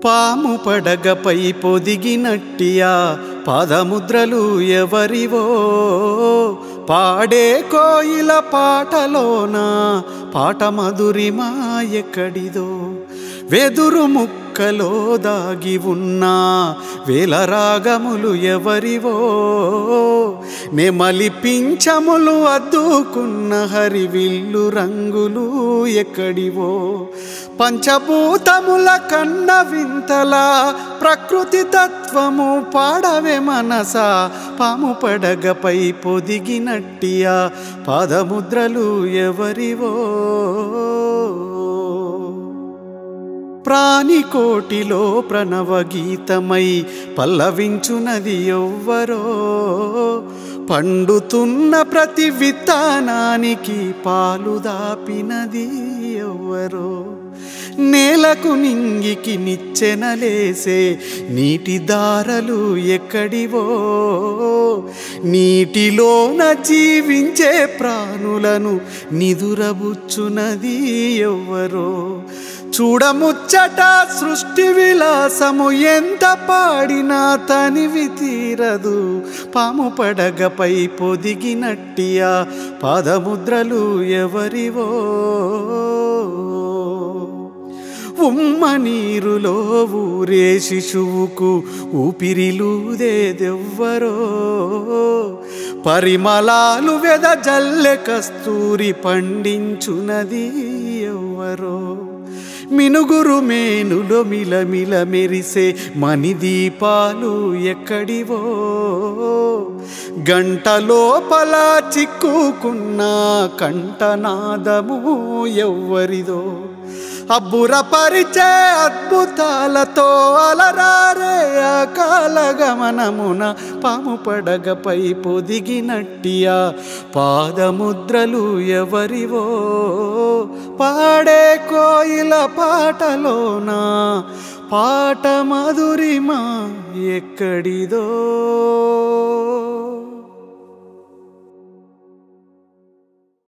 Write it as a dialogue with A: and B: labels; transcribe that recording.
A: పాము పడగపై పొదిగినట్టియా పాదముద్రలు ఎవరివో పాడే కోయిల పాటలోన పాట మధురిమా ఎక్కడిదో వెదురు ముక్కలో దాగి ఉన్న వేల రాగములు ఎవరివో నెమలి పింఛములు అద్దుకున్న హరివిల్లు రంగులు ఎక్కడివో పంచభూతముల కన్న వింతల ప్రకృతి తత్వము పాడవే మనసా పాము పడగపై పొదిగినట్టియా పాదముద్రలు ఎవరివో ప్రాణికోటిలో ప్రణవగీతమై పల్లవించునది ఎవ్వరో పండుతున్న ప్రతి విత్తనానికి పాలు దాపినది ఎవ్వరో నేలకు నింగికి నిచ్చెనలేసే నీటి దారలు ఎక్కడివో నీటిలోన జీవించే ప్రాణులను నిదురబుచ్చునది ఎవ్వరో చూడముచ్చట సృష్టి విలాసము ఎంత పాడినా తనివి తీరదు పాము పడగపై పొదిగినట్టియా పాదముద్రలు ఎవరివో ఉమ్మ నీరులో ఊరే శిశువుకు ఊపిరిలూదేదెవ్వరో పరిమళాలు వెదజల్లె కస్తూరి పండించునది ఎవ్వరో మినుగురు మేనులో మిలమిల మెరిసే మణిదీపాలు ఎక్కడివో గంట లోపల చిక్కుకున్న కంఠనాదము ఎవ్వరిదో అబ్బురపరిచే అద్భుతాలతో అలరారే అకాల గమనమున పాము పడగపై పొదిగినట్టియా పాదముద్రలు ఎవరివో పాడే కోయిల పాటలోన పాట మధురిమా ఎక్కడిదో